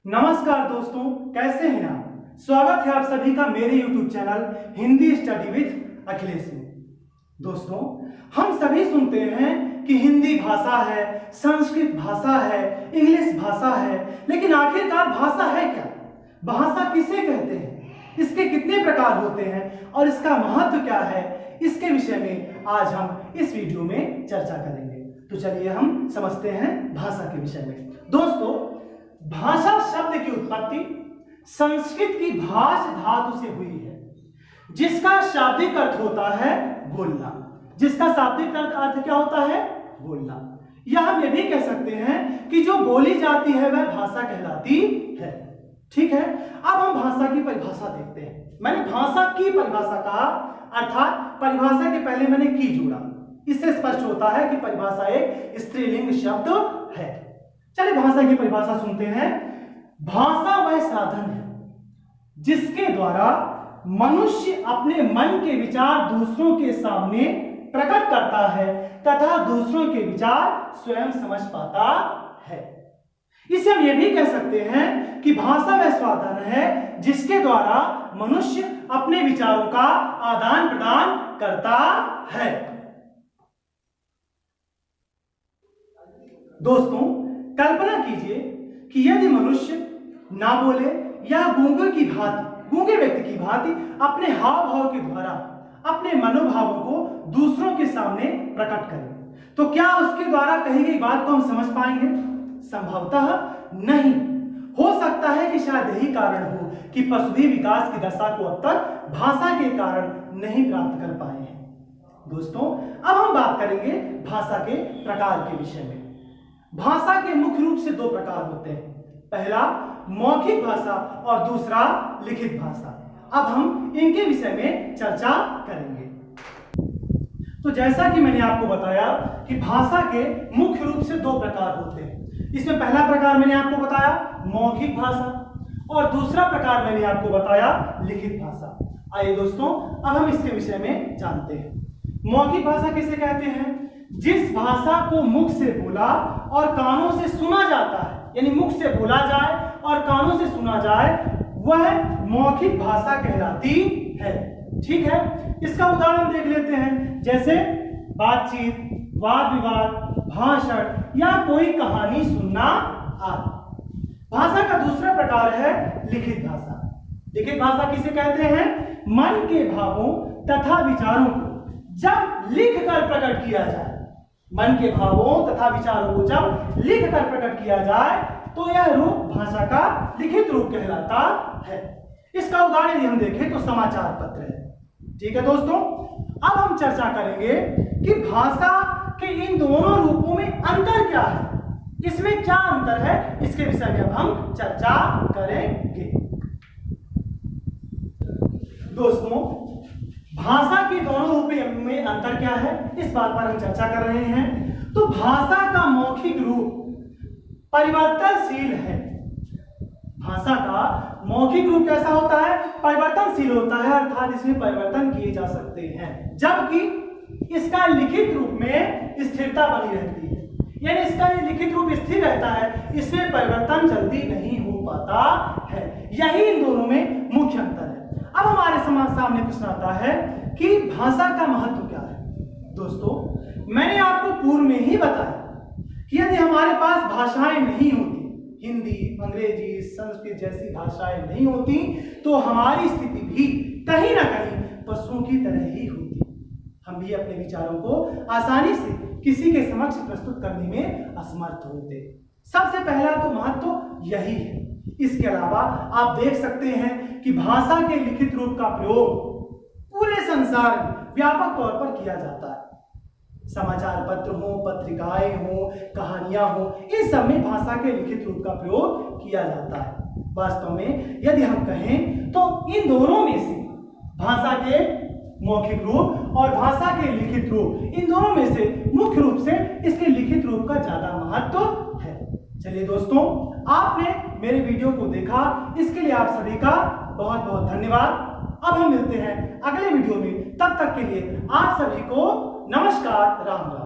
नमस्कार दोस्तों, कैसे हैं आप। स्वागत है आप सभी का मेरे YouTube channel Hindi study with Akhilesh में। दोस्तों, हम सभी सुनते हैं कि हिंदी भाषा है, संस्कृत भाषा है, इंग्लिश भाषा है, लेकिन आखिरकार भाषा है क्या? भाषा किसे कहते हैं, इसके कितने प्रकार होते हैं और इसका महत्व क्या है, इसके विषय में आज हम इस वीडियो में चर्चा करेंगे। तो चलिए हम समझते हैं भाषा के विषय में। दोस्तों, भाषा शब्द की उत्पत्ति संस्कृत की भाष धातु से हुई है, जिसका शाब्दिक अर्थ होता है बोलना। जिसका शाब्दिक अर्थ क्या होता है? बोलना। या हम ये भी कह सकते हैं कि जो बोली जाती है वह भाषा कहलाती है। ठीक है, अब हम भाषा की परिभाषा देखते हैं। मैंने भाषा की परिभाषा कहा, अर्थात परिभाषा के पहले मैंने की जोड़ा। इससे स्पष्ट होता है कि परिभाषा एक स्त्रीलिंग शब्द है। चलिए भाषा की परिभाषा सुनते हैं। भाषा वह साधन है जिसके द्वारा मनुष्य अपने मन के विचार दूसरों के सामने प्रकट करता है तथा दूसरों के विचार स्वयं समझ पाता है। इसे हम ये भी कह सकते हैं कि भाषा वह साधन है जिसके द्वारा मनुष्य अपने विचारों का आदान प्रदान करता है। दोस्तों, कल्पना कीजिए कि यदि मनुष्य ना बोले या गूंगे व्यक्ति की भांति अपने हाव भाव के द्वारा अपने मनोभावों को दूसरों के सामने प्रकट करे, तो क्या उसके द्वारा कही गई बात को हम समझ पाएंगे? संभवतः नहीं। हो सकता है कि शायद यही कारण हो कि पशुधन विकास की दशा को अब तक भाषा के कारण नहीं प्राप्त कर पाए हैं। दोस्तों, अब हम बात करेंगे भाषा के प्रकार के विषय में। भाषा के मुख्य रूप से दो प्रकार होते हैं, पहला मौखिक भाषा और दूसरा लिखित भाषा। अब हम इनके विषय में चर्चा करेंगे। तो जैसा कि मैंने आपको बताया कि भाषा के मुख्य रूप से दो प्रकार होते हैं। इसमें पहला प्रकार मैंने आपको बताया मौखिक भाषा और दूसरा प्रकार मैंने आपको बताया लिखित भाषा। आइए दोस्तों, अब हम इसके विषय में जानते हैं। मौखिक भाषा किसे कहते हैं? जिस भाषा को मुख से बोला और कानों से सुना जाता है, यानी मुख से बोला जाए और कानों से सुना जाए, वह मौखिक भाषा कहलाती है। ठीक है, इसका उदाहरण देख लेते हैं। जैसे बातचीत, वाद विवाद, भाषण या कोई कहानी सुनना आदि। भाषा का दूसरा प्रकार है लिखित भाषा। लिखित भाषा किसे कहते हैं? मन के भावों तथा विचारों को जब लिख कर प्रकट किया जाए, मन के भावों तथा विचारों को जब लिख कर प्रकट किया जाए तो यह रूप भाषा का लिखित रूप कहलाता है। इसका उदाहरण यदि हम देखें तो समाचार पत्र है। ठीक है दोस्तों, अब हम चर्चा करेंगे कि भाषा के इन दोनों रूपों में अंतर क्या है, इसमें क्या अंतर है, इसके विषय में अब हम चर्चा करेंगे। दोस्तों, भाषा के दोनों रूपों में अंतर क्या है, इस बात पर हम चर्चा कर रहे हैं। तो भाषा का मौखिक रूप परिवर्तनशील है। भाषा का मौखिक रूप कैसा होता है? परिवर्तनशील होता है, अर्थात इसमें परिवर्तन किए जा सकते हैं, जबकि इसका लिखित रूप में स्थिरता बनी रहती है। यानी इसका ये लिखित रूप स्थिर रहता है, इसमें परिवर्तन जल्दी नहीं हो पाता है। यही इन दोनों में मुख्य अंतर है। अब हमारे सामने प्रश्न आता है कि भाषा का महत्व क्या है। दोस्तों, मैंने आपको पूर्व में ही बताया कि यदि हमारे पास भाषाएं नहीं होती, हिंदी, अंग्रेजी, संस्कृत जैसी भाषाएं नहीं होती, तो हमारी स्थिति भी कहीं ना कहीं पशुओं की तरह ही होती। हम भी अपने विचारों को आसानी से किसी के समक्ष प्रस्तुत करने में असमर्थ होते। सबसे पहला तो महत्व यही है। इसके अलावा आप देख सकते हैं कि भाषा के लिखित रूप का प्रयोग पूरे संसार में व्यापक तौर पर किया जाता है। समाचार पत्र हो, पत्रिकाएं हो, कहानियां हो, इन सब में भाषा के लिखित रूप का प्रयोग किया जाता है। वास्तव में यदि हम कहें तो इन दोनों में से भाषा के मौखिक रूप और भाषा के लिखित रूप, इन दोनों में से मुख्य रूप से इसके लिखित रूप का ज्यादा महत्व है। चलिए दोस्तों, आपने मेरे वीडियो को देखा, इसके लिए आप सभी का बहुत बहुत धन्यवाद। अब हम मिलते हैं अगले वीडियो में, तब तक के लिए आप सभी को नमस्कार, राम राम।